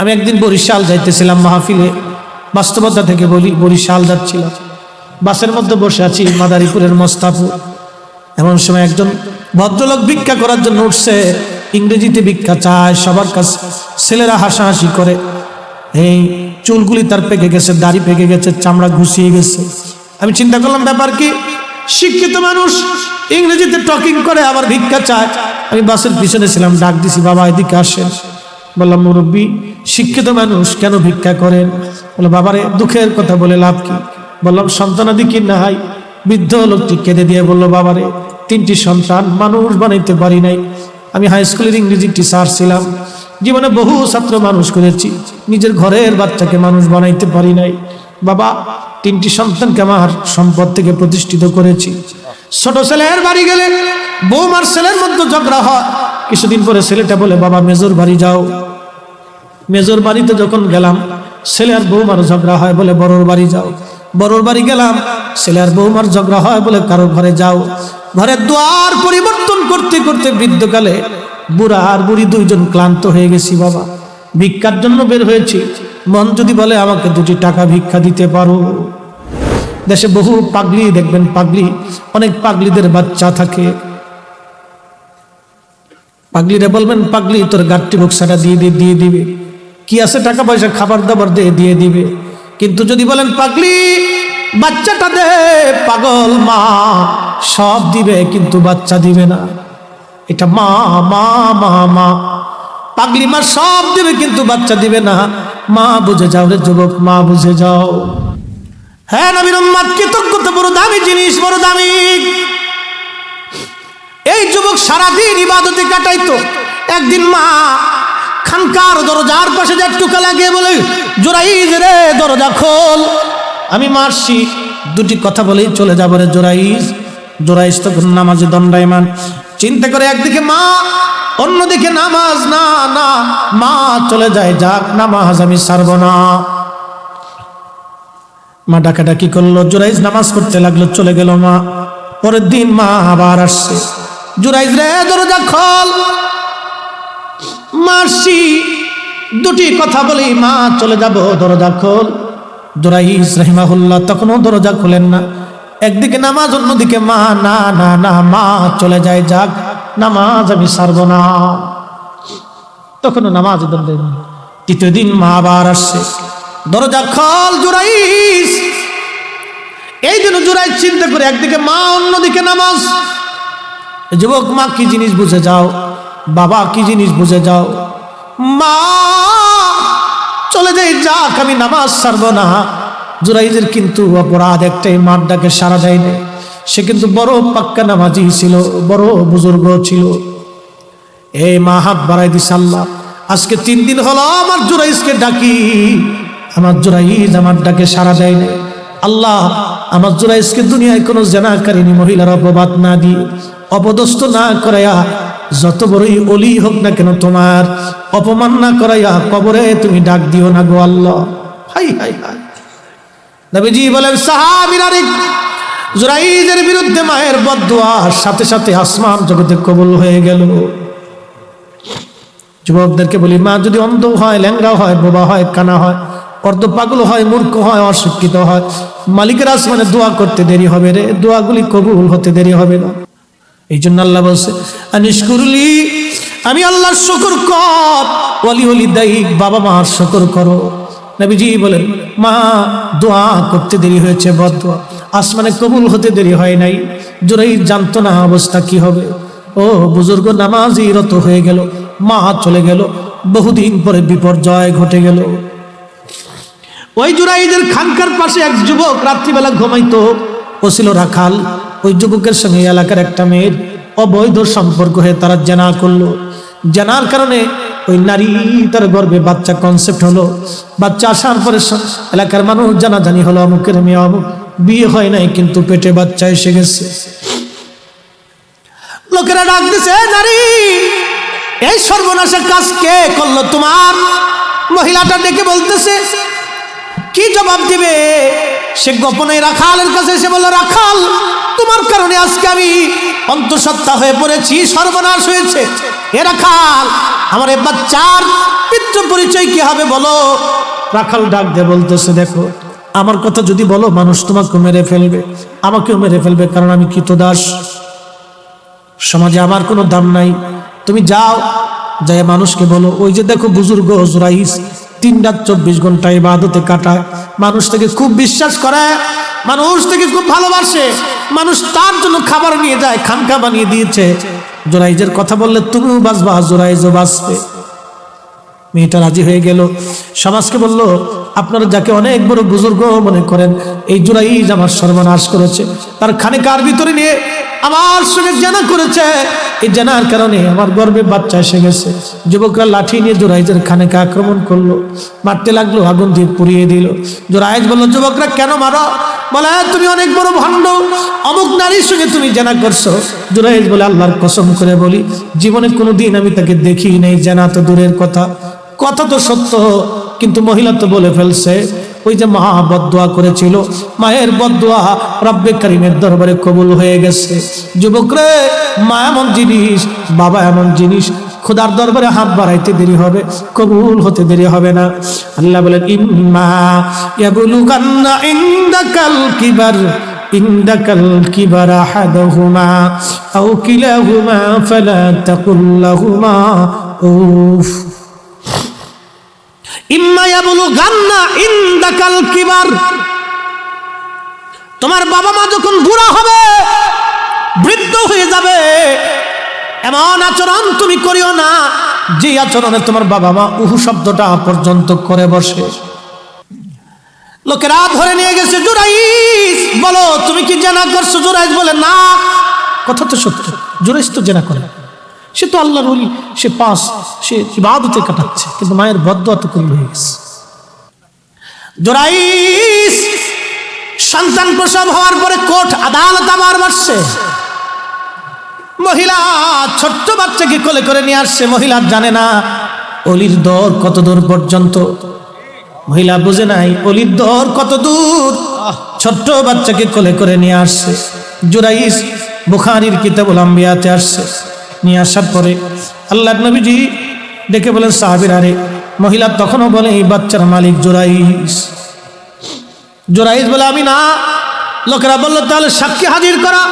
আমি একদিন বরিশাল যাইতেছিলাম মাহফিলে, বাস্তবতা থেকে বলি, বরিশাল যাচ্ছিলাম, বাসের মধ্যে বসে আছি মাদারীপুরের মোস্তাফুর। এমন সময় একজন ভদ্রলোক ভিক্ষা করার জন্য উঠছে, ইংরেজিতে ভিক্ষা চায় সবার কাছে। ছেলেরা হাসাহাসি করে, এই চুলগুলি তার পেকে গেছে, দাড়ি পেকে গেছে, চামড়া ঘুষিয়ে গেছে। আমি চিন্তা করলাম ব্যাপার কি, শিক্ষিত মানুষ ইংরেজিতে টকিং করে আবার ভিক্ষা চায়। আমি বাসের পিছনে ছিলাম, ডাক দিছি, বাবা এদিকে আসেন। বললাম মুরব্বী, শিক্ষিত মানুষ কেন ভিক্ষা করেন? বলে বাবারে দুঃখের কথা বলে লাভ কি? বললাম সন্তানাদি কি নাই? বৃদ্ধ লোকটি কেঁদে দিয়ে বললো, বাবারে 3টি সন্তান, মানুষ বানাইতে পারি নাই। আমি হাই স্কুলের ইংরেজি টিচার ছিলাম, জীবনে বহু ছাত্র মানুষ করেছি, নিজের ঘরের বাচ্চাকে মানুষ বানাইতে পারি নাই। বাবা 3টি সন্তানকে আমার সম্পদ থেকে প্রতিষ্ঠিত করেছি। ছোট ছেলের বাড়ি গেলে বৌমার ছেলের মধ্যে ঝগড়া হয়। কিছুদিন পরে ছেলেটা বলে, বাবা মেজর বাড়ি যাও। মেজর বাড়িতে যখন গেলাম, ছেলে আর বৌমার ঝগড়া হয়, বলে বড়র বাড়ি যাও। বড়র বাড়ি গেলাম, ছেলে আর বৌমার ঝগড়া হয়, বলে কারোর ঘরে যাও। ঘরের দুয়ার পরিবর্তন করতে করতে বৃদ্ধকালে বুড়া আর বুড়ি দুইজন ক্লান্ত হয়ে গেছি। বাবা ভিক্ষার জন্য বের হয়েছি, মন যদি বলে আমাকে 2টি টাকা ভিক্ষা দিতে পারো। দেশে বহু পাগলি দেখবেন, পাগলি, অনেক পাগলিদের বাচ্চা থাকে। পাগলিরা বলবেন, পাগলি তোর গাট্টি বক্সাটা দিয়ে দিবে, কি আছে টাকা পয়সা, খাবার দাবার দিয়ে দিবে। কিন্তু যদি বলেন পাগলি বাচ্চাটা দে, পাগল মা সব দিবে কিন্তু বাচ্চা দিবে না। এটা মা মা মা মা, পাগলি মা সব দিবে কিন্তু বাচ্চা দিবে না। মা বুঝে যাও রে যুবক, মা বুঝে যাও। হ্যাঁ নবীর উম্মত, কৃতজ্ঞতা বড় দামি জিনিস, বড় দামি। এই যুবক সারাদিন ইবাদতে কাটাইতো। একদিন মা খানকার দরজার পাশে যে টুকা লাগিয়ে বলে, জোরাইজ রে দরজা খোল। আমি মারছি, 2টি কথা বলেই চলে যাবো রে জোরাইজ। জোরাইজ তখন নামাজে দণ্ডায়মান, চিন্তা করে একদিকে মা, অন্যদিকে নামাজ। না না, মা চলে যায়, যাক নামাজ আমি ছাড়ব না। মা ডাকাডাকি করলো, জোরাইজ নামাজ পড়তে লাগলো, চলে গেল মা। পরের দিন মা আবার আসছে, জোরাইজ রে দরজা খোল। মারছি, 2টি কথা বলি মা চলে যাব, দরজা খোল। জোরাইজ রাহিমাহুল্লাহ তখনও দরজা খুলেন না। একদিকে নামাজ, অন্যদিকে মা। না না না, মা চলে যায়, যাক নামাজ আমি ছাড়ব না। তখনও নামাজ দেন। 3য় দিন মা আবার আসছে, দরজা খোল জোরাইজ। এই জন্য জোরাইজ চিন্তা করে, একদিকে মা, অন্যদিকে নামাজ। যুবক, মা কি জিনিস বুঝে যাও, বাবা কি জিনিস বুঝে যাও। মা চলে যাই, যাক আমি নামাজ ছাড়বো না। জোরাইজের কিন্তু অপরাধ একটাই, মার ডাকে সাড়া দেয় না। সে কিন্তু বড় পাক্কা নামাজি ছিল, বড় বুজুর্গ ছিল। এই মা হাত বাড়াই দিছে, আল্লাহ আজকে 3 দিন হলো আমার জোরাইজকে ডাকি, আমার জোরাইজ আমার ডাকে সাড়া দেয় না। আল্লাহ আমার জোরাইজকে দুনিয়ায় কোনো জেনাকারিনী মহিলার অপবাদ না দিয়ে, অপদস্থ না করাইয়া, যত বড়ই অলি হোক না কেন তোমার অপমান না করাইয়া কবরে তুমি ডাক দিও না গো আল্লাহ। হাই হাই হাই। নবীজি বলেন, সাহাবীরা জোরাইজের বিরুদ্ধে মায়ের বদদুয়ার সাথে সাথে আসমান জগতে কবুল হয়ে গেল। যুবকদেরকে বলি, মা যদি অন্ধ হয়, ল্যাংড়া হয়, বোবা হয়, কানা হয়, অর্ধ পাগল হয়, মূর্খ হয়, অশিক্ষিত হয়, মালিকের আসমানে দোয়া করতে দেরি হবে রে, দোয়াগুলি কবুল হতে দেরি হবে না। এই জন্য আল্লাহ বলছে, আনিশকুরলি, আমি আল্লাহর শুকর কর, ওয়ালি ওয়ালি দাইক, বাবা মার শুকর করো। নবীজি বলেন, মা দোয়া করতে দেরি হয়েছে, বদদুয়া আসমানে কবুল হতে দেরি হয় নাই। জোরাইজ জানতো না অবস্থা কি হবে। ও বুজুর্গ নামাজি রত হয়ে গেল, মা চলে গেল, বহুদিন পরে বিপর্যয় ঘটে গেল। ওই জোরাইজের খানকার পাশে এক যুবক রাত্রিবেলা ঘুমাইতো, ও ছিল রাখাল। ওই যুবকের সঙ্গে এলাকার একটা মেয়ের অবৈধ সম্পর্ক হয়ে তারা জেনা করলো। জেনার কারণে ওই নারী তার গর্ভে বাচ্চা কনসেপ্ট হলো। বাচ্চা আসার পরে এলাকার মানুষ জানাজানি হলো, অমুকের মেয়ে অমুক, বিয়ে হয় নাই কিন্তু পেটে বাচ্চা এসে গেছে। লোকেরা ডাক দিছে, নারী এই সর্বনাশের কাজ কে করলো তোমার? মহিলাটা ডেকে বলতেছে, কি জবাব দিবে? সে গোপনে রাখালের কাছে এসে বলল, রাখাল তোমার কারণে আজকে আমি অন্তঃসত্ত্বা হয়ে পড়েছি, সর্বনাশ হয়েছে। এ রাখাল, আমার এ বাচ্চার পিতৃ পরিচয় কি হবে বলো? রাখাল ডাক দিয়ে বলতেছে, দেখো আমার কথা যদি বলো মানুষ তোমাকে মেরে ফেলবে, আমাকেও মেরে ফেলবে, কারণ আমি কৃতদাস, সমাজে আমার কোনো দাম নাই। তুমি যাও, যাই মানুষকে বলো ওই যে দেখো বুজুর্গ জুরাইস 3 রাত 24 ঘন্টা ইবাদতে কাটায়, মানুষ থেকে খুব বিশ্বাস করে, মানুষ থেকে খুব ভালোবাসে, মানুষ তার জন্য খাবার নিয়ে যায়, খানকা বানিয়ে দিয়েছে। জুরাইজের কথা বললে তুমিও বাঁচবা, জুরাইজও বাঁচবে। মেয়েটা রাজি হয়ে গেল। সমাজকে বলল, আপনারা যাকে অনেক বড় বুজুর্গ মনে করেন, এই জুরাইজ আমার সর্বনাশ করেছে, তার খানিকার ভিতরে নিয়ে আমার সঙ্গে জানা করেছে, এই জানার কারণে আমার গর্ভে বাচ্চা এসে গেছে। যুবকরা লাঠি নিয়ে জুরাইজের খানিকা আক্রমণ করলো, মারতে লাগলো, আগুন দিয়ে পুড়িয়ে দিল। জুরাইজ বলল, যুবকরা কেন মারো? বলে, তুমি অনেক বড় ভণ্ড, অমুক নারীর সঙ্গে তুমি জানা করছো। জুরাইজ বলে, আল্লাহর কসম করে বলি, জীবনে কোনোদিন আমি তাকে দেখি নাই, জানা তো দূরের কথা, কথা তো সত্য, কিন্তু মহিলা তো বলে ফেলছে। ওই যে মা বদদোয়া করেছিল, মায়ের বদদোয়া রব্বে কারিমের দরবারে কবুল হয়ে গেছে। যুবকরে, মা এমন জিনিস, বাবা এমন জিনিস, খোদার দরবারে হাত বাড়াইতে দেরি হবে, কবুল হতে দেরি হবে না। আল্লাহ বলেন, ইম্মা ইয়াবলুগান্না ইনদাকাল কিবার আহাদুহুমা আও কিলাহুমা ফালা তাকুল লাহুমা উফ। ইম্মা ইয়াবলুগান্না ইনদাকাল কিবার, তোমার বাবা মা যখন বুড়া হবে, বৃদ্ধ হয়ে যাবে, এমন আচরণ তুমি করিও না যে আচরণে তোমার বাবা মা উহু শব্দটা পর্যন্ত করে বসে। লোকেরা ধরে নিয়ে গেছে, জুরাইজ বলো তুমি কি জেনা করছো? জুরাইজ বলে, না, কথা তো সত্য, জুরাইজ তো জেনা করে, সে তো আল্লাহর ওলি, সে ইবাদতে কাটাচ্ছে, কিন্তু মায়ের বদদোয়া তো কবুল হয়ে গেছে। জুরাইজ সন্তান প্রসব হওয়ার পরে কোর্ট আদালত আবার বসছে। মহিলা ছোট্ট বাচ্চাকে কোলে করে নিয়ে আসছে। মহিলা জানে না অলির দর কত দূর পর্যন্ত, মহিলা বুঝে নাই অলির দর কত দূর। ছোট্ট বাচ্চাকে কোলে করে নিয়ে আসছে। জুরাইজ বুখারীর কিতাবুল আম্বিয়াতে আসছে। নিয়ে আসার পরে আল্লাহর নবীজি ডেকে বলেন, সাহাবীরা রে, মহিলা তখনও বলে এই বাচ্চার মালিক জুরাইজ। জুরাইজ বলে, আমি না। লোকেরা বলল, তাহলে সাক্ষী হাজির করা।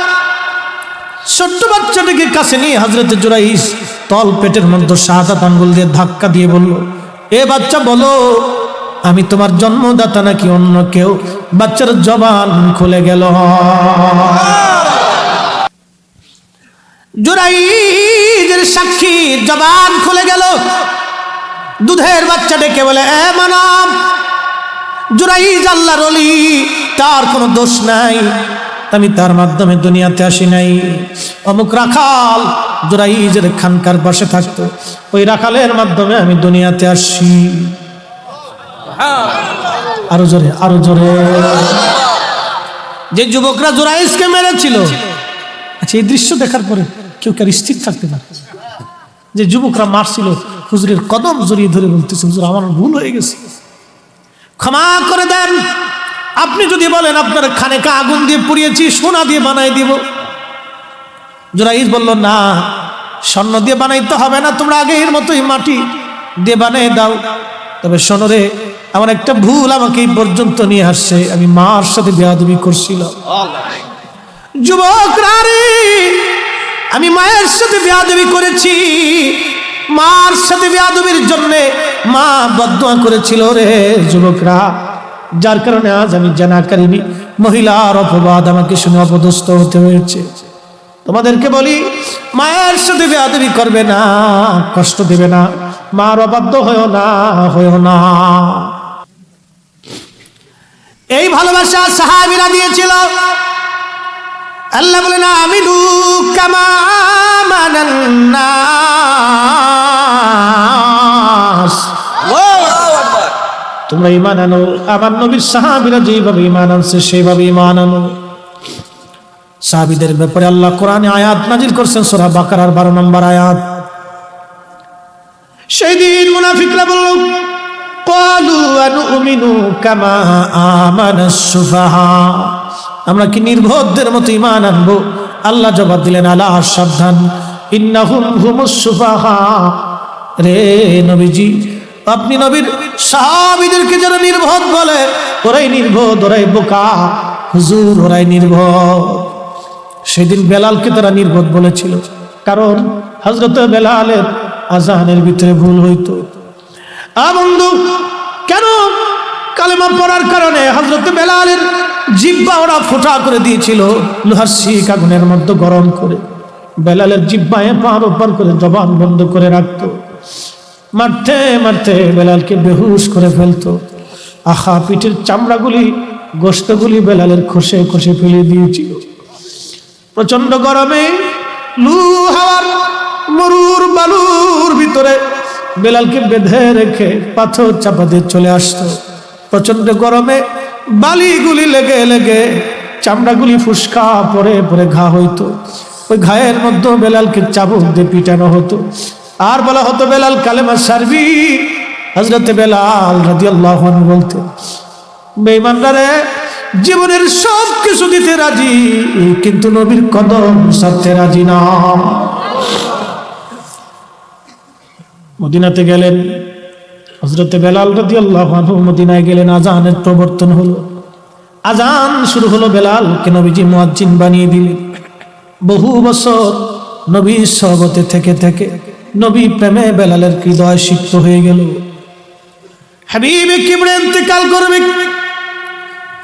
ছোট্ট বাচ্চাটাকে কাছে নিয়ে হযরত জুরাইজ তল পেটের মধ্যে শাহাদাত আঙ্গুল দিয়ে ধাক্কা দিয়ে বলল, এ বাচ্চা বলো আমি তোমার জন্মদাতা নাকি অন্য কেউ? বাচ্চার জবান খুলে গেল। জুরাইজের সাক্ষী জবান খুলে গেল। দুধের বাচ্চা ডেকে বলে, এ মানব, জুরাইজ আল্লাহর ওলি, তার কোনো দোষ নাই, আমি তার মাধ্যমে দুনিয়াতে আসি নাই। অমুক রাখাল জুরাইজের খানকার পাশে থাকতো, ওই রাখালের মাধ্যমে আমি দুনিয়াতে আসি। আরো জোরে, আরো জোরে। যে যুবকরা জুরাইজকে মেরেছিল, আচ্ছা এই দৃশ্য দেখার পরে কেউ কার স্থির থাকতে পারে? যে যুবকরা মারছিল, হুজুরের কদম জড়িয়ে ধরে বলতেছে, হুজুর আমার ভুল হয়ে গেছে, ক্ষমা করে দেন। আপনি যদি বলেন আপনার খানেকা আগুন দিয়ে পুড়িয়েছি, সোনা দিয়ে বানাই দিব। জুরাইজ বলল, না, স্বর্ণ দিয়ে বানাইতে হবে না, তোমরা আগের মতোই মাটি দিয়ে বানিয়ে দাও। তবে শোনো রে, আমার একটা ভুল আমাকে এই পর্যন্ত নিয়ে আসছে, আমি মার সাথে বেয়াদবি করছিলাম। যুবকরা রে, আমি মায়ের সাথে বেয়াদবি করেছি, মার সাথে বেয়াদবির জন্য মা বদদোয়া করেছিল রে যুবকরা, যার কারণে আজ আমি জানাকারিনী মহিলার অপবাদ আমাকে শুনে অপদস্থ হতে হয়েছে। তোমাদেরকে বলি, মায়ের সাথে বেয়াদবি করবে না, কষ্ট দেবে না, মার অবাধ্য হয়েও না। এই ভালোবাসা সাহাবীরা দিয়েছিল। আল্লাহ বলেন, আমিনু কামা আমানান নাস, তোমরা ঈমান আনো, আমার নবীর সাহাবীরা যেভাবে ঈমান আনছে সেইভাবে ঈমান আনো। সাহাবীদের ব্যাপারে আল্লাহ কোরআনে আয়াত নাজিল করছেন, সূরা বাকারার 12 নম্বর আয়াত। সেই দিন মুনাফিকরা বলল, ক্বালু আনুমিনু কামা আমানাস সুফাহা, আমরা কি নির্বোধদের মতো ঈমান আনবো? আল্লাহ জবাব দিলেন, আলা সাবধান, ইন্নাহুম হুমুস সুফাহা। রে নবীজি, আপনি নবীর সাহাবীদেরকে যারা নির্বোধ বলে, ওরাই নির্বোধ, ওরাই বোকা। হুজুর, ওরাই নির্বোধ। সেদিন বেলালকে তারা নির্বোধ বলেছিল, কারণ হযরত বেলালের আযানের ভিতরে ভুল হইতো। বন্ধু, কেন? কালেমা পড়ার কারণে হযরত বেলালের জিহ্বা ওরা ফোঁটা করে দিয়েছিল, লোহার শিক আগুনের মধ্যে গরম করে। বেলালের জিহ্বায় পার ওপার করে জবান বন্ধ করে রাখতো। মারতে মারতে বেলালকে বেহুশ করে ফেলতো। আহা, পিঠের চামড়াগুলি, গোশতগুলি বেলালের খসে খসে ফেলে দিয়েছিল। প্রচন্ড গরমে লু হাওয়ার মরুর বালুর ভিতরে বেলালকে বেঁধে রেখে পাথর চাপা দিয়ে চলে আসতো। প্রচন্ড গরমে বালিগুলি লেগে লেগে চামড়াগুলি ফুসকা পরে পরে ঘা হইতো। ওই ঘায়ের মধ্যে বেলালকে চাবুক দিয়ে পিটানো হতো, আর বলা হতো, বেলাল কালেমা সারবি। হযরতে বেলাল রাদিয়াল্লাহু আনহু বলতেন, বেঈমানরা রে, জীবনের সব কিছু দিতে রাজি, কিন্তু নবীর কদম ছাড়তে রাজি না। মদিনাতে গেলেন হযরতে বেলাল রাদিয়াল্লাহু আনহু। মদিনায় গেলেন, আযানের প্রবর্তন হলো, আযান শুরু হলো। বেলালকে নবীজি মুয়াজ্জিন বানিয়ে দিলেন। বহু বছর নবীর সহবতে থেকে থেকে নবী প্রেমে বেলালের হৃদয় সিক্ত হয়ে গেল। হাবিবে কিবরে ইন্তেকাল করবে,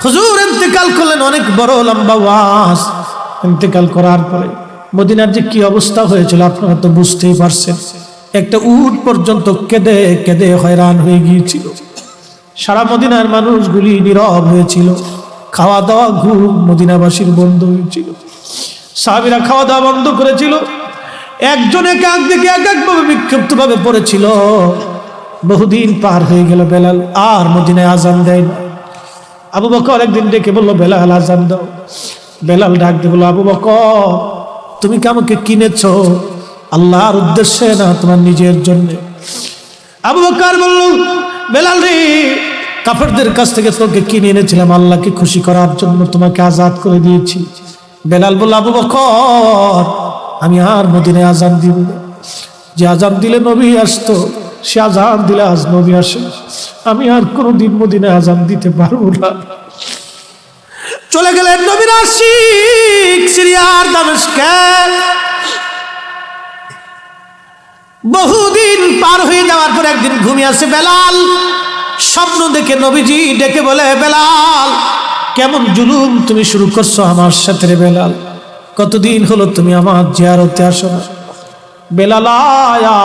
হুজুর ইন্তেকাল করলেন, অনেক বড় লম্বা ওয়াজ। ইন্তেকাল করার পরে মদিনার যে কি অবস্থা হয়েছিল আপনারা তো বুঝতেই পারছেন। একটা উট পর্যন্ত কেঁদে কেঁদে হয়রান হয়ে গিয়েছিল। সারা মদিনার মানুষগুলি নীরব হয়েছিল। খাওয়া দাওয়া, ঘুম মদিনাবাসীর বন্ধ হয়েছিল। সাহাবীরা খাওয়া দাওয়া বন্ধ করেছিল। একজন এক এক দিকে এক একভাবে বিক্ষিপ্ত ভাবে পড়েছিল। বহুদিন পার হয়ে গেল, বেলাল আর মদিনায় আজান দেয় না। আবু বকর একদিন ডেকে বলল, বেলাল আজান দাও। বেলাল ডাক দিয়ে বলল, আবু বকর, তুমি কি আমাকে কিনেছো আল্লাহর উদ্দেশ্যে না তোমার নিজের জন্য? আবু বকর বলল, বেলাল রে, কাফেরদের কাছ থেকে তোকে কিনে এনেছিলাম আল্লাহকে খুশি করার জন্য, তোমাকে আজাদ করে দিয়েছি। বেলাল বলল, আবু বকর, আমি আর মদিনায় আজান দিব না। যে আজান দিলে নবী আসতো, সে আজান দিলে আজ নবী আসে। আমি আর কোনোদিন মদিনায় আজান দিতে পারবো না। চলে গেলেন নবীর আশিক সিরিয়ার দামেস্কে। বহুদিন পার হয়ে যাওয়ার পর একদিন ঘুমিয়ে আসে বেলাল। স্বপ্ন দেখে নবীজি ডেকে বলে, বেলাল, কেমন জুলুম তুমি শুরু করছো আমার সাথে রে বেলাল? কতদিন হলো তুমি আমার জিয়ারতে আসো না? বেলাল, আয়া,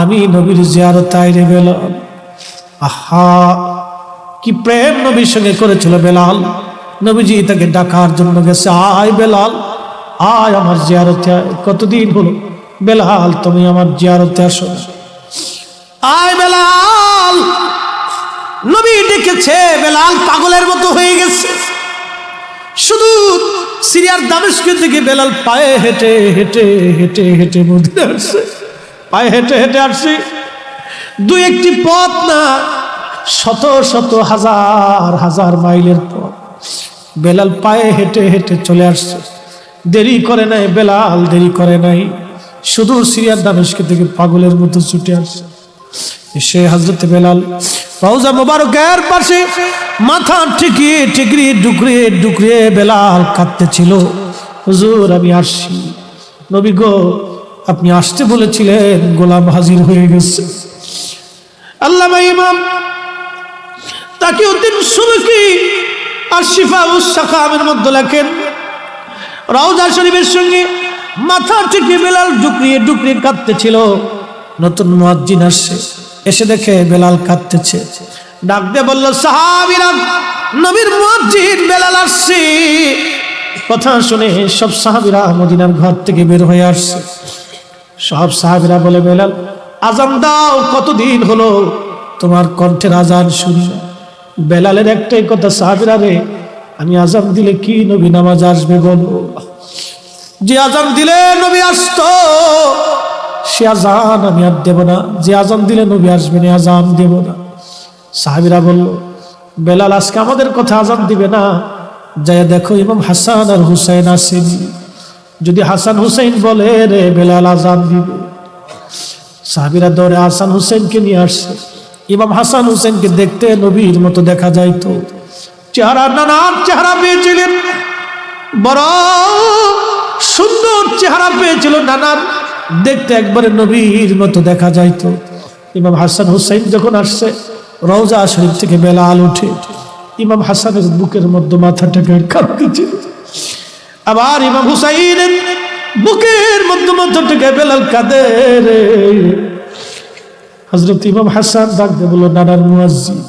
আমি নবীর জিয়ারতে আই রে বেলাল। আহা, কি প্রেম নবীর সঙ্গে করেছিল বেলাল। নবীজি তাকে ডাকার জন্য গেছে, আয় বেলাল, আয় আমার জিয়ারতে আয়। কতদিন হলো বেলাল তুমি আমার জিয়ারতে আসো না? আয় বেলাল। নবী ডেকেছে, বেলাল পাগলের মতো হয়ে গেছে। শুধু সিরিয়ার দামেস্কের দিকে বেলাল পায়ে হেঁটে হেঁটে হেঁটে হেঁটে মদিনা আসছে। পায়ে হেঁটে হেঁটে আসছে, দু একটি পথ না, শত শত হাজার হাজার মাইলের পথ। বেলাল পায়ে হেঁটে হেঁটে চলে আসছে। দেরি করে নাই বেলাল, দেরি করে নাই। শুধু সিরিয়ার দামেস্কের দিকে পাগলের মতো ছুটে আসছে। সে হযরত বেলাল রওজা মোবারকের পাশে মাথা ঠেকিয়ে ঠেকিয়ে ডুকরিয়ে ডুকরিয়ে বেলাল কাঁদতেছিল, হুজুর আমি আসছি। নবী গো, আপনি আসতে বলেছিলেন, গোলাম হাজির হয়ে গেছে। আল্লামা ইমাম তাকিউদ্দিন সুবকি আর শিফাউস সাকামের মধ্যে লেখেন, রওজা শরীফের সঙ্গে মাথা ঠেকিয়ে বেলাল ডুকরিয়ে ডুকরিয়ে কাঁদতেছিল। নতুন মুয়াজ্জিন আসছে, এসে দেখে বেলাল কাঁদতেছে। ডাক দিয়ে বলল, সাহাবীরা, নবীর মুয়াজ্জিন বেলাল আসছে। কথা শুনে সব সাহাবীরা মদিনার ঘর থেকে বের হয়ে আসছে। সব সাহাবীরা বলে, বেলাল আজান দাও, কতদিন হলো তোমার কণ্ঠের আজান শুনি। বেলালের একটাই কথা, সাহাবীরা রে, আমি আজান দিলে কি নবী নামাজ আসবে বলো? যে আজান দিলে নবী আসতো, সে আজান আমি আর দেব না। যে আজান দিলে নবী আসবে না, আজান দেব না। সাহাবীরা বলল, বেলাল আজকে আমাদের কথা আজান দিবে না, যায় দেখো ইমাম হাসান আর হুসাইন আসেনি। যদি হাসান হুসাইন বলে রে বেলাল আজান দিবে, সাহাবীরা দৌড়ে হাসান হুসাইনকে নিয়ে আসছে। ইমাম হাসান হুসাইনকে দেখতে নবীর মতো দেখা যাইতো, চেহারা নানার চেহারা পেয়েছিলেন, বড় সুন্দর চেহারা পেয়েছিল নানার, দেখতে একবারে নবীর মতো দেখা যাইতো। ইমাম হাসান হুসাইন যখন আসছে, রওজা শরীফ থেকে বেলাল উঠে ইমাম হাসানের বুকের মধ্যে মাথাটাকে কাঁপতেছে, আবার ইমাম হুসাইনের বুকের মধ্যে মাথাটাকে বেলাল কাঁদে রে। হযরত ইমাম হাসান ডাকতে বলল, নানার মুয়াজ্জিন,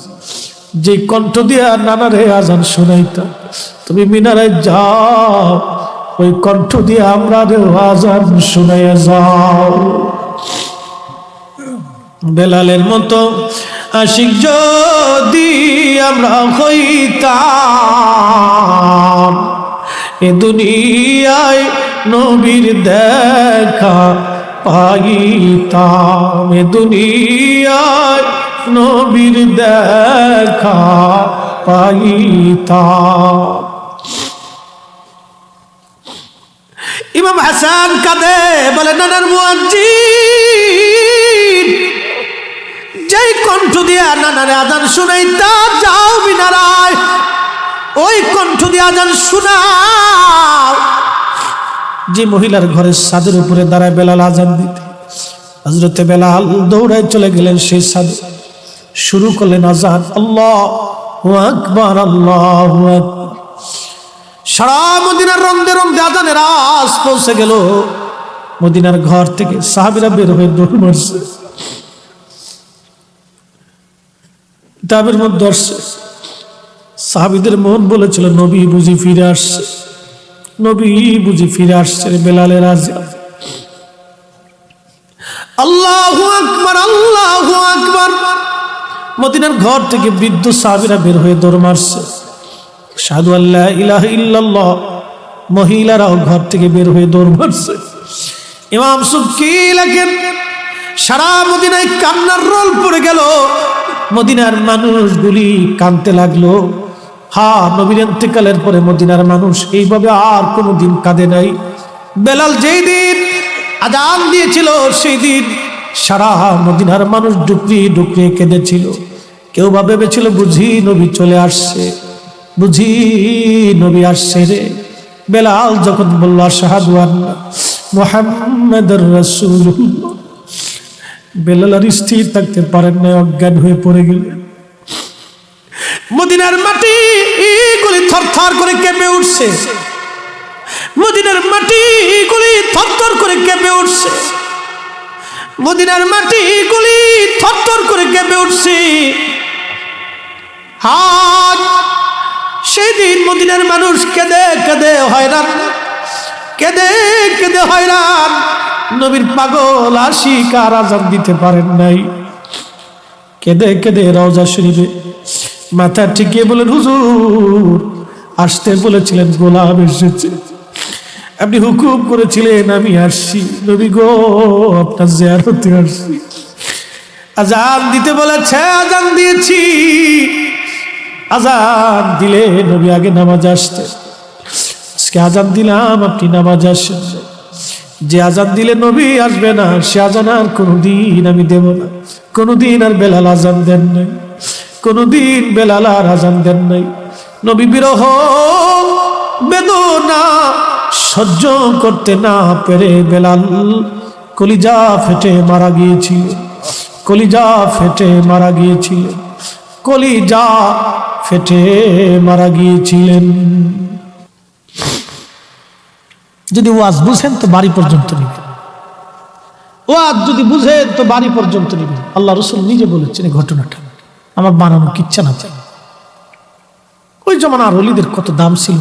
যে কণ্ঠ দিয়া নানারে আজান শোনাইতা, তুমি মিনারায় যাও, ওই কণ্ঠ দিয়ে আমরা আজান শোনাইয়া যাও। বেলালের মতো আশিক যদি আমরা হইতাম, এ দুনিয়ায় নবীর দেখা পাইতাম, এ দুনিয়ায় নবীর দেখা পাইতাম। ইমাম হাসান কাঁদে, বলে নানার মুয়াজ্জিন, যেই কণ্ঠ দিয়া নানারে আজান শুনাইতা, যাও মিনারায়, ওই কণ্ঠ দিয়ে আজান শুনাও। যে মহিলার ঘরের ছাদের উপরে দাঁড়ায় বেলাল আজান দিতে, হযরতে বেলাল দৌড়ায় চলে গেলেন সেই ছাদে, শুরু করলেন আজান, আল্লাহু আকবার, আল্লাহু আকবার। সারা মদিনার রন্দে রন্দে আজানের আওয়াজ পৌঁছে গেল। মদিনার ঘর থেকে সাহাবীরা বের হয়ে দৌড় মারছে, কিতাবের মধ্যে আসছে, সাহাবীদের মন বলেছিল নবী বুঝি ফিরে আসছে, নবী বুঝি ফিরে আসছে। বেলালের আজান, আল্লাহু আকবার, আল্লাহু আকবার। মদিনার ঘর থেকে বৃদ্ধ সাহাবীরা বের হয়ে দৌড় মারছে, আশহাদু আল্লা ইলাহা ইল্লাল্লাহ। মহিলারাও ঘর থেকে বের হয়ে দৌড় মারছে। ইমাম সুবকি লেখেন, সারা মদিনায় কান্নার রোল পড়ে গেল। মদিনার মানুষগুলি কাঁদতে লাগলো। নবীর ইন্তেকালের পরে মদিনার মানুষ এইভাবে আর কোনোদিন কাঁদে নাই। বেলাল যেই দিন আজান দিয়েছিল, সেই দিন সারা মদিনার মানুষ ডুকরি ডুকরি কেঁদেছিল। কেউ বা ভেবেছিল বুঝি নবী চলে আসছে, বুঝি নবী আসছে রে। বেলাল যখন বলল আশহাদু আন্না মুহাম্মাদুর রাসূলুল্লাহ, বেলাল আর স্থির থাকতে পারেন না, অজ্ঞান হয়ে পড়ে গেলেন। মদিনার মাটি গুলি থরথর করে কেঁপে উঠছে, মদিনার মাটি গুলি থরথর করে কেঁপে উঠছে, মদিনার মাটি গুলি থরথর করে কেঁপে উঠছে। সেদিন মদিনার মানুষ কেঁদে কেঁদে হয়রান, কেঁদে কেঁদে হয়রান। নবীর পাগল আশিক আর আজান দিতে পারেন নাই। কেঁদে কেঁদে রওজা শরীফে মাথা ঠেকিয়ে বলেন, হুজুর আসতে বলেছিলেন, গোলাম এসেছে, আপনি হুকুম করেছিলেন, আমি আসছি। নবী গো, আপনার জিয়ারতে আসছি। আজান দিতে বলেছে, আজান দিয়েছি। আজান দিলে নবী আগে নামাজ আসতে, আজকে আজান দিলাম, আপনি নামাজ আসেন। যে আজান দিলে নবী আসবে না, সে আজান আর কোনোদিন আমি দেব না। কোনোদিন আর বেলাল আজান দেন নাই, কোনোদিন বেলাল আর আজান দেন নাই। নবী বিরহ বেদনা সহ্য করতে না পেরে বেলাল কলিজা ফেটে মারা গিয়েছিল, কলিজা ফেটে মারা গিয়েছিলেন, কলিজা ফেটে মারা গিয়েছিলেন। যদি ওয়াজ বুঝেন তো বাড়ি পর্যন্ত নিবেন, ওয়াজ যদি বুঝেন তো বাড়ি পর্যন্ত নিবেন। আল্লাহ রাসূল নিজে বলেছেন এই ঘটনাটা, আমার বানানো কিচ্ছা না। চাই ওই জমানার ওলিদের কত দাম ছিল।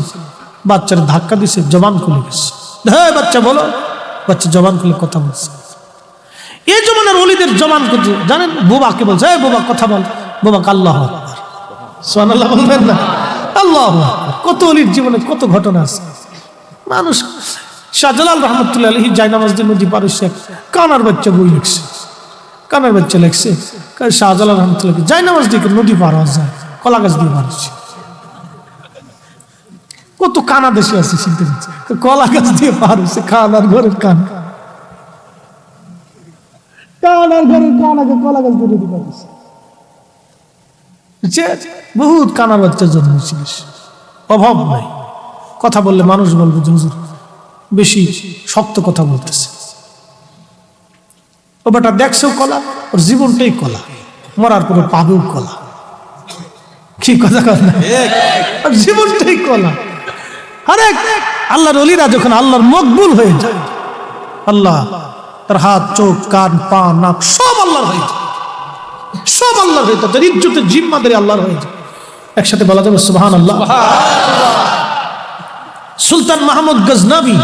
বাচ্চারা ধাক্কা দিছে, জবান খুলে গেছে। হ্যাঁ বাচ্চা বলো, বাচ্চা জবান খুলে কথা বলছে। এই জমানার ওলিদের জবান করছে জানেন, বোবাকে বলছে, এই বোবা কথা বল, বোবাকে আল্লাহু আকবার, সুবহানাল্লাহ বলবেন না? আল্লাহু আকবার। কত ওলির জীবনে কত ঘটনা আছে। মানুষ শাহজালাল রহমতুল্লাহ আলাইহি জায়নামাজ দিয়ে নদী পার হইছে, কানার বাচ্চা বই লিখছে, কানার বাচ্চা লিখছে শাহজালাল রহমতুল্লাহ জায়নামাজ দিয়ে নদী পার হওয়া যায়, কলা গাছ দিয়ে পার হচ্ছে। কত কানা দেশে আছে চিনতে পারছে, কলা গাছ দিয়ে পার হচ্ছে, কানার ঘরের কান, কানার ঘরের কান আগে কলা গাছ দিয়ে রেডি পারছে। বহুত কানার বাচ্চার জন্ম ছিল, অভাব নাই। কথা বললে মানুষ বলবে যে হুজুর বেশি শক্ত কথা বলতেছে। ও বেটা দেখছেও কলা, ওর জীবনটাই কলা, মরার পরে পাবেও কলা। কি কথা কথা না, জীবনটাই কলা। আরে আল্লাহর ওলিরা যখন আল্লাহর মকবুল হয়ে যায়, আল্লাহ তার হাত, চোখ, কান, পা, নাক সব আল্লাহর হয়ে যায়, সব আল্লাহর হয়ে যায়, তার ইজ্জতের জিম্মাদারি আল্লাহর হয়ে যায়। একসাথে বলা যাবে সুবহানাল্লাহ। সুলতান মাহমুদ গজনবী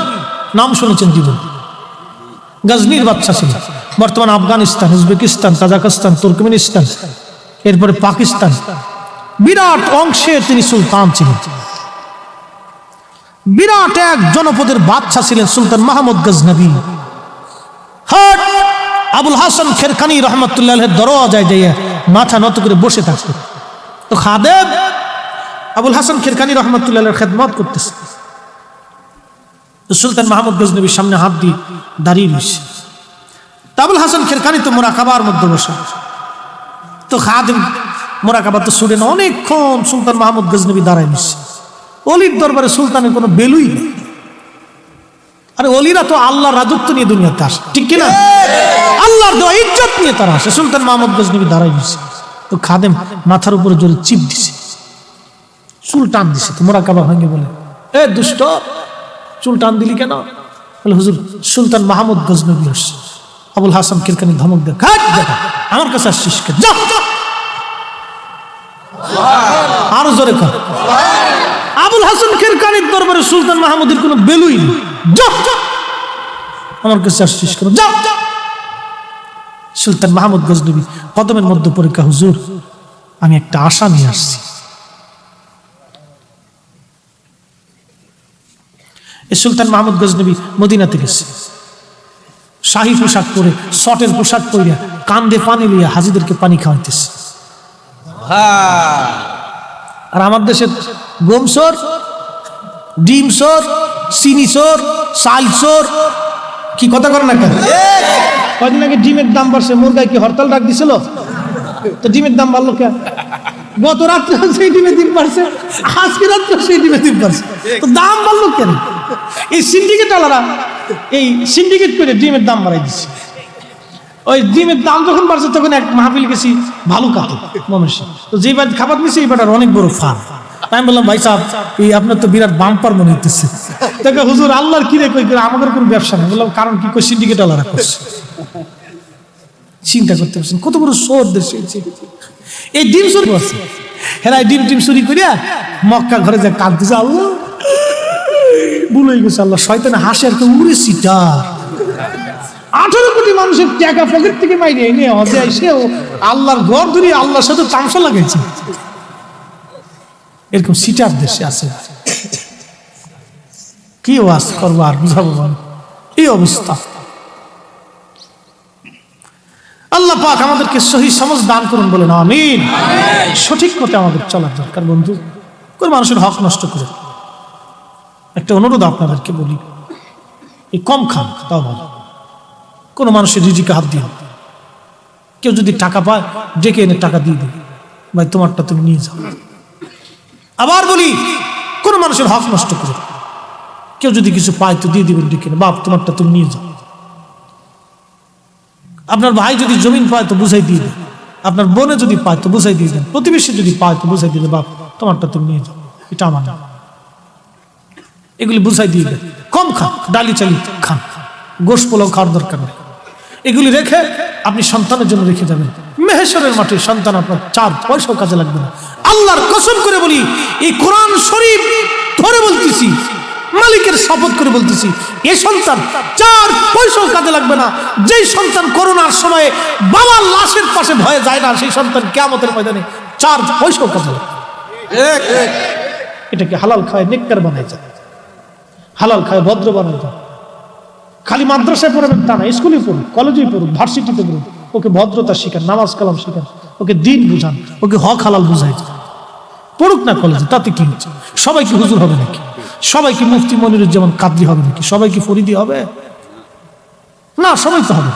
নাম শুনেছেন জীবন, গজনির বাদশা ছিলেন। বর্তমান আফগানিস্তান, উজবেকিস্তান, তাজিকিস্তান, তুর্কমেনিস্তান, এরপরে পাকিস্তান, বিরাট অংশে তিনি সুলতান ছিলেন। বিরাট এক জনপদের বাদশা ছিলেন সুলতান মাহমুদ গজনবী। হট আবুল হাসান খেরকানি রহমতুল্লাহ দরওয়াজায় যাইয়া মাথা নত করে বসে থাকতো। তো খাদেম আবুল হাসান খেরকানি রহমতুল্লাহ খেদমত করতেছে। সুলতান মাহমুদ গজনবীর সামনে হাত দিয়ে দাঁড়িয়ে রয়েছে। আবুল হাসান খেরকানি তো মোরাকাবার মধ্যে বসে। তো খাদেম মোরাকাবা তো শুনে না, অনেকক্ষণ সুলতান মাহমুদ গজনবী দাঁড়ায় নিচ্ছে। অলির দরবারে সুলতানের কোনো বেলুই নেই। আরে অলিরা তো আল্লাহর রাজত্ব নিয়ে দুনিয়াতে আসে, ঠিক কিনা? আল্লাহর দেওয়া ইজ্জত নিয়ে তারা আসে। সুলতান মাহমুদ গজনবী দাঁড়ায় নিচ্ছে। তো খাদেম মাথার উপরে জোরে চিপ দিছে, চুল টান দিছে। তো মোরাকাবা ভাঙে বলে, এ দুষ্ট, চুল টান দিলি কেন? বলে হুজুর সুলতান মাহমুদ গজনবী আসছে। আবুল হাসান খেরকানি ধমক দেয়, আমার কাছে আসছিস কেন? যা, আরো জোরে কর। আবুল হাসান খেরকানির দরবারে সুলতান মাহমুদের কোনো বেলুই নেই। যা, আমার কাছে আসছিস কেন? যা। সুলতান মাহমুদ গজনবী কদমের মধ্যে পরীক্ষা, হুজুর আমি একটা আশা নিয়ে আসছি। সুলতান মাহমুদ গজনবী মদিনাতে গেছে, শাহী পোশাক পরে, শটের পোশাক পরে, কান্দে পানি লিয়া হাজিদেরকে পানি খাওয়াইতেছে। আর আমার দেশের গম চোর, ডিম চোর, চিনি চোর, চাল চোর, কি কথা করে না কেন? কয়দিন আগে ডিমের দাম বাড়ছে, মুরগায় কি হরতাল ডাক দিছিল? তো ডিমের দাম বাড়লো কেন? গত রাত্রে সেই ডিমের দিন বাড়ছে, আজকে রাত্রে সেই ডিমের দিন বাড়ছে, তো দাম বাড়লো কেন? এই সিন্ডিকেট আলারা এই সিন্ডিকেট করে ডিমের দাম বাড়াই দিচ্ছে। ওই ডিমের দাম যখন বাড়ছে তখন এক মাহফিল গেছি ভালো কাটে মমেশি, তো যে বাড়ি খাবার দিচ্ছে এই বাটার অনেক বড় ফার্ম। আমি বললাম ভাই সাহেব এই আপনার তো বিরাট বাম্পার মনে হইতেছে। দেখো হুজুর আল্লাহর কি রে, কই আমাদের কোনো ব্যবসা নেই। বললাম কারণ কি? কই সিন্ডিকেট আলারা করছে। চিন্তা করতে পারছেন কত বড় শোর দেশে এই ডিম চুরি করছে। হেরা ডিম টিম চুরি করিয়া মক্কা ঘরে যা কাঁদতেছে, আল্লাহ ভুল হয়ে গেছে, আল্লাহ শয়তানে হাসে আর কেউ উড়ে সিটা। 18 কোটি মানুষের টাকা পকেট থেকে বাইরে এনে হজে এসেও আল্লাহর ঘর ধরে আল্লাহর সাথে তামসা লাগাইছে। এরকম সিটার দেশে আছে, কি ওয়াজ করবো আর বুঝাবো? এই অবস্থা। আল্লাহ পাক আমাদেরকে সহি সমঝ দান করুন, বলেন আমিন। সঠিক মতে আমাদের চলার দরকার বন্ধু, কোন মানুষের হক নষ্ট করে। একটা অনুরোধ আপনাদেরকে বলি, এই কম খান তাও ভালো, কোনো মানুষের রিজিকে হাত দিয়ে। কেউ যদি টাকা পায় ডেকে এনে টাকা দিয়ে দেবে, ভাই তোমারটা তুমি নিয়ে যাও। আবার বলি, কোন মানুষের হক নষ্ট করে। কেউ যদি কিছু পায় তো দিয়ে দিবেন ডেকে এনে, বাপ তোমারটা তুমি নিয়ে যাও। আপনার ভাই যদি জমিন পায় তো বুঝাই দিয়ে দেন, আপনার বোনে যদি পায় তো বুঝাই দিয়ে দেন, প্রতিবেশী যদি পায় তো বুঝাই দিয়ে দেন, বাপ তোমারটা তুমি নিয়ে যাও, এটা আমার না। এগুলি বুঝাই দিয়ে দেন। কম খান, ডালি চালি খান, গোশ পোলাও খাওয়ার দরকার নেই। এগুলি রেখে আপনি সন্তানের জন্য রেখে যাবেন। মেহেশ্বরের মাঠে সন্তান আপনার 4 পয়সাও কাজে লাগবে না। আল্লাহর কসম করে বলি, এই কোরআন শরীফ ধরে বলতেছি, মালিকের শপথ করে বলতেছি, এই সন্তান 4 পয়সাও কাজে লাগবে না। যেই সন্তান করোনার সময়ে বাবার লাশের পাশে ভয়ে যায় না, সেই সন্তান কিয়ামতের ময়দানে 4 পয়সাও কাজে লাগবে। এটাকে হালাল খায় নেককার বানায় যায়, হালাল খায় ভদ্র বানায় যায়। খালি মাদ্রাসায় পড়বেন তা না, স্কুলে পড়ুন, কলেজেই পড়ুন, ভার্সিটিতে পড়ুন, ওকে ভদ্রতা শিখান, নামাজ কালাম শিখান, ওকে দিন বুঝান, ওকে হক হালাল বুঝাই। পড়ুক না কলেজে, তাতে কি হচ্ছে? সবাইকে হুজুর হবে নাকি? সবাই কি মুফতি মনিরুজ্জামান কাদরি হবে নাকি? সবাই কি ফরিদি হবে? না, সবাই তো হবে,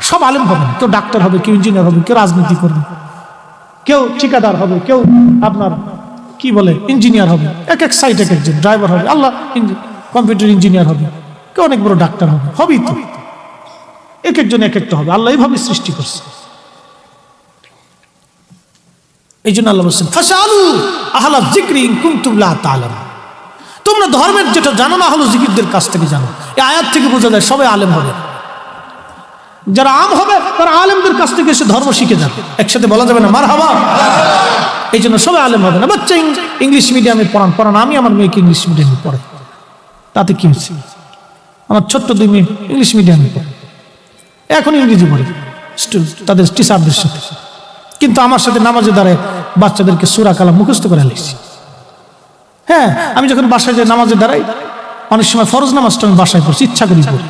সব আলেম হবে না। কেউ ডাক্তার হবে, কেউ ইঞ্জিনিয়ার হবে, কেউ রাজনীতি করবে, কেউ ঠিকাদার হবে, কেউ আপনার কি বলে ইঞ্জিনিয়ার হবে, এক এক সাইড এক একজন ড্রাইভার হবে, আল্লাহ কম্পিউটার ইঞ্জিনিয়ার হবে, কেউ অনেক বড় ডাক্তার হবে, হবেই তো, এক একজন এক একটা হবে। আল্লাহ এইভাবে সৃষ্টি করছে। এই জন্য আল্লাহ বলছেন ফাসআলু আহলা যিকরি ইন কুনতুম লা তা'লামুন, তোমরা ধর্মের যেটা জানো না আহলে যিকিরদের কাছ থেকে জানো। এই আয়াত থেকে বোঝা যায় সবাই আলেম হবে। যারা আম হবে তারা আলেমদের কাছ থেকে এসে ধর্ম শিখে যাবে। একসাথে বলা যাবে না মারহাবা? এই জন্য সবাই আলেম হবে না। বাচ্চা ইংলিশ মিডিয়ামে পড়ান, আমি আমার মেয়েকে ইংলিশ মিডিয়ামে পড়াই, তাতে কি হচ্ছে? আমার ছোট্ট 2 মেয়ে ইংলিশ মিডিয়ামে পড়ে, এখন ইংরেজি পড়ে তাদের টিচারদের সাথে, কিন্তু আমার সাথে নামাজে দাঁড়ায় বাচ্চাদেরকে সূরা কালাম মুখস্থ করে লিখছি। হ্যাঁ, আমি যখন বাসায় যাই নামাজে দাঁড়াই, অনেক সময় ফরজ নামাজটা আমি বাসায় পড়ছি, ইচ্ছা করি পড়ি।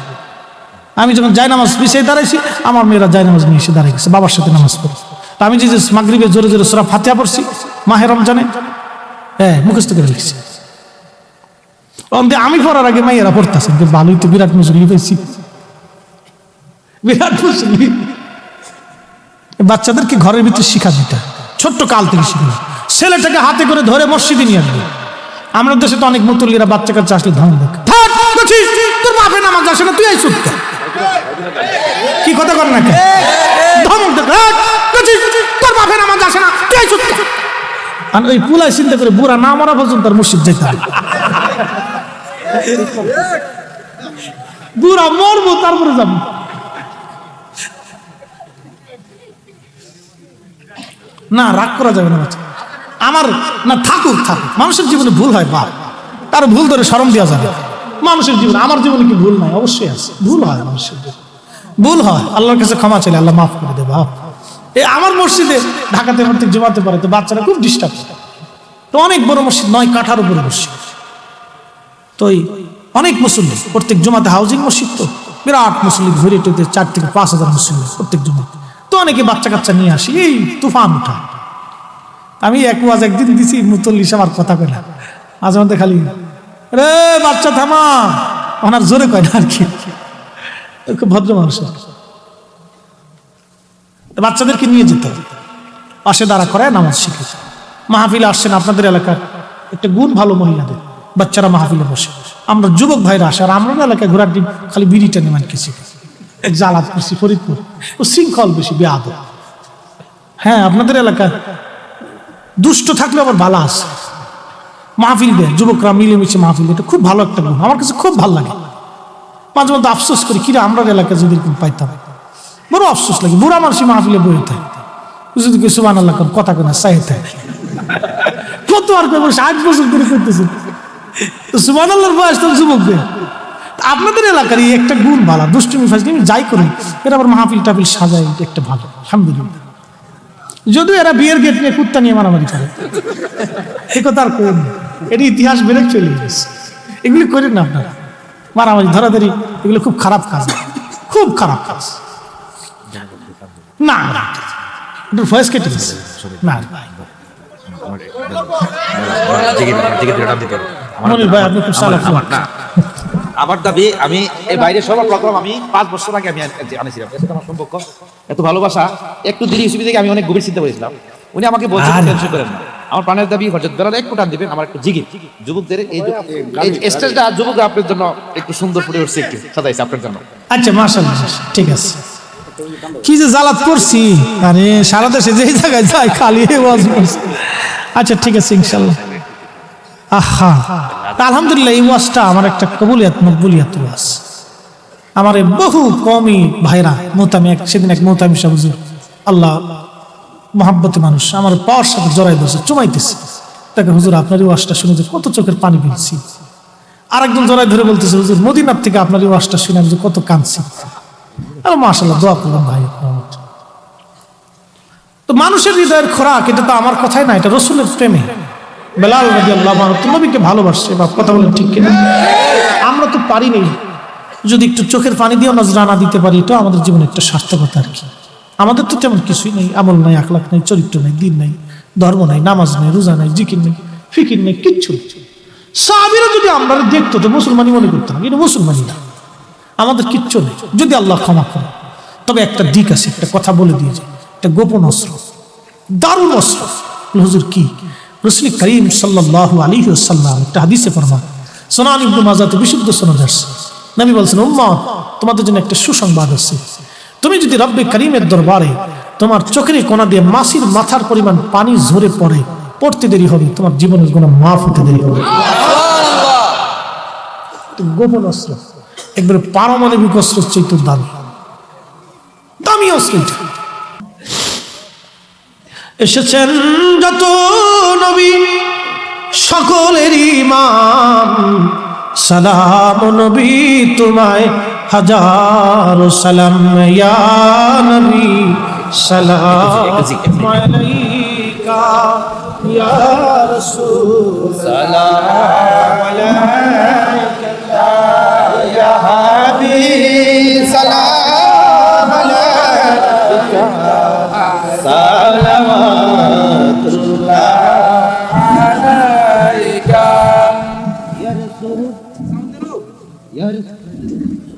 আমি যখন জায়নামাজ পিছিয়ে দাঁড়াইছি, আমার মেয়েরা জায়নামাজ নিয়ে এসে দাঁড়িয়ে গেছে, বাবার সাথে নামাজ পড়ে। তা আমি যে মাগরিবে জোরে জোরে সূরা ফাতিহা পড়ছি মাহে রমজানে, হ্যাঁ মুখস্থ করে লিখছি। আমি পড়ার আগে মাইয়েরা পড়তেছে, ভালোই তো, বিরাট মুসল্লি পেয়েছি, বিরাট মুসল্লি। বাচ্চাদেরকে ঘরের ভিতরে শিখা দিতে, ছোট্ট কাল থেকে শিখবে। ছেলেটাকে হাতে করে ধরে মসজিদে নিয়ে আসবে। আমাদের দেশে তো অনেক মুতল্লিরা বাচ্চা কাচ্চা আসলে ধমক দেয়, তোর বাপে নামাজ আসে না, তুই এই সুদ কি কথা কর না, ধমক দেয়, তোর বাপে নামাজ আসে না, তুই এই সুদ। আর ওই পুলাই চিন্তা করে বুড়া না মরা পর্যন্ত তার মসজিদ যেতে হবে, বুড়া মরবো তারপরে যাবো। না, রাগ করা যাবে না বাচ্চা আমার, না থাকুক, মানুষের জীবনে ভুল হয়, বাপ তার ভুল ধরে শরম দেওয়া যাবে। মানুষের জীবনে, আমার জীবনে কি ভুল নাই? অবশ্যই আছে, ভুল হয়, মানুষের ভুল হয়, আল্লাহর কাছে ক্ষমা চাইলে আল্লাহ মাফ করে দেবে। এই আমার মসজিদে ঢাকাতে প্রত্যেক জমাতে পারে, তো বাচ্চারা খুব ডিস্টার্ব, তো অনেক বড় মসজিদ, 9 কাঠার উপরে মসজিদ, তো অনেক মুসল্লি প্রত্যেক জমাতে, হাউজিং মসজিদ তো বিরাট মুসল্লি ঘুরে টেতে 4 থেকে 5 হাজার মুসল্লি প্রত্যেক জমাতে, তো অনেকে বাচ্চা কাচ্চা নিয়ে আসি, এই তুফান উঠা। আমি এক ওয়াজ একদিন দিছি, মুতল্লি আমার কথা কয় না, মাঝে মধ্যে খালি রে বাচ্চা থামা, ওনার জোরে কয় না আর কি, খুব ভদ্র মানুষ। বাচ্চাদেরকে নিয়ে যেতে হবে, পাশে দাঁড়া করায় নামাজ শিখে। মাহফিলে আসছেন আপনাদের এলাকার একটা গুণ ভালো মহিলাদের, বাচ্চারা মাহফিলে বসে, আমরা যুবক ভাইরা আসে, আর আমরা এলাকায় ঘোরার দিন খালি বিড়িটা নেবেন কিছু, এক জালাত করছি ফরিদপুর, ও শৃঙ্খল বেশি, বেয়াদব। হ্যাঁ, আপনাদের এলাকায় দুষ্ট থাকলে আবার ভালো আছে, মাহফিল দেয়, যুবকরা মিলেমিশে মাহফিল দেয়, এটা খুব ভালো একটা গুণ, আমার কাছে খুব ভালো লাগে। মাঝে মধ্যে আফসোস করি, কিরে আমরা এলাকায় যদি এরকম পাইতাম, বড় আফসোস লাগে। বুড়া মানুষই মাহফিলে বই থাকে, যদি কেউ সুবহানাল্লাহ কথা কেনা চাইতে, কত আর কেউ 60 বছর ধরে করতেছে, সুবহানাল্লাহর বয়স তো যুবকদের। আপনাদের এলাকার এই একটা গুণ ভালো, দুষ্টুমি ফাজলামি যাই করি, এরা আবার মাহফিল টাফিল সাজায়, একটা ভালো, আলহামদুলিল্লাহ। যদিও এরা বিয়ের গেট নিয়ে কুত্তা নিয়ে মারামারি করে, এ কথা আর করেন, এটি ইতিহাস বেড়ে চলে গেছে, এগুলি করেন না আপনারা, মারামারি ধরাধরি, এগুলো খুব খারাপ কাজ, খুব খারাপ কাজ। না ভয়েস কেটে গেছে, না মনির ভাই আপনি খুব সালাম। আমার দাবি, আমি এই বাইরে সবার প্রোগ্রাম আমি 5 বছর আগে আমি আনেছিলাম, এর সাথে আমার সম্পর্ক এত ভালোবাসা, একটু দেরি হিসেবে থেকে আমি অনেক গভীর চিন্তা করেছিলাম। উনি আমাকে বলছেন টেনশন করেন না, আমার প্রাণের দাবি হযরত বেলাল একটু টান দিবেন, আমার একটু জিগির, যুবকদের এই স্টেজটা যুবকরা আপনার জন্য একটু সুন্দর ফুটে উঠছে, একটু সাজাইছে আপনার জন্য। আচ্ছা মাশাআল্লাহ, ঠিক আছে। কি যে জালাত করছি, আরে সারা দেশে যেই জায়গায় যাই খালি ওয়াজ করছি। আচ্ছা ঠিক আছে ইনশাআল্লাহ। আহা, আলহামদুলিল্লাহ, এই ওয়াজটা আমার একটা কবুলিয়াত মকবুলিয়াত ওয়াজ। আমার বহু কমই ভাইরা মোতামি, সেদিন এক মোতামি সাহেব হুজুর, আল্লাহ মহাব্বতে মানুষ, আমার পাওয়ার সাথে জড়াই ধরছে, চুমাইতেছে, তাকে হুজুর আপনার এই ওয়াজটা শুনে যে কত চোখের পানি ফেলছি। আরেকজন জড়াই ধরে বলতেছে, হুজুর মদিনার থেকে আপনার এই ওয়াজটা শুনে আমি যে কত কাঁদছি। আর মাশাআল্লাহ, দোয়া করলাম ভাই। তো মানুষের হৃদয়ের খোরাক, এটা তো আমার কথাই না, এটা রসুলের প্রেমে। বেলাল রাদিয়াল্লাহু আনহু নবীকে ভালোবাসছে, বা কথা বলেন ঠিক কিনা? আমরা তো পারি নাই, যদি একটু চোখের পানি দিয়ে নজরানা দিতে পারি, এটা আমাদের জীবনে একটা সার্থকতা আর কি। আমাদের তো তেমন কিছুই নেই, আমল নাই, আখলাক নাই, চরিত্র নাই, দিন নাই, ধর্ম নাই, নামাজ নাই, রোজা নাই, জিকির নেই, ফিকির নেই, কিচ্ছু। সাহাবীরা যদি আমরা দেখতো তো মুসলমানই মনে করতাম, এটা মুসলমানই না, আমাদের কিচ্ছু নেই, যদি আল্লাহ ক্ষমা করে। তবে একটা দিক আছে, একটা কথা বলে দিয়েছে, একটা গোপন অস্ত্র, দারুণ অস্ত্র। হুজুর কি? রাসূল করিম সাল্লাল্লাহু আলাইহি ওয়াসাল্লাম একটা হাদিসে ফরমান, সুনান ইবনে মাজাতে বিশুদ্ধ সনদ আছে, নবী বলেছেন, উম্মত তোমাদের জন্য একটা সুসংবাদ আছে, তুমি যদি রব্বে করিমের দরবারে তোমার চোখের কোণা দিয়ে মাছির মাথার পরিমাণ পানি ঝরে পড়তে দেরি হবে, তোমার জীবনের গুনাহ মাফ হতে দেরি হবে। গোপন অস্ত্র, একবারে পারমাণবিক অস্ত্রের চাইতে দামি অস্ত্র। এসেছেন যত নবী সকলের ইমাম, সালাম নবী তোমায় হাজার সালাম, ইয়া নবী সালাম আলাইকা, ইয়া রাসূল সালাম আলাইকা, ইয়া হাবিব সালাম আলাইকা, সালাওয়াতুল্লাহ আলাইকা, ইয়া রাসূল ইয়া রাসূল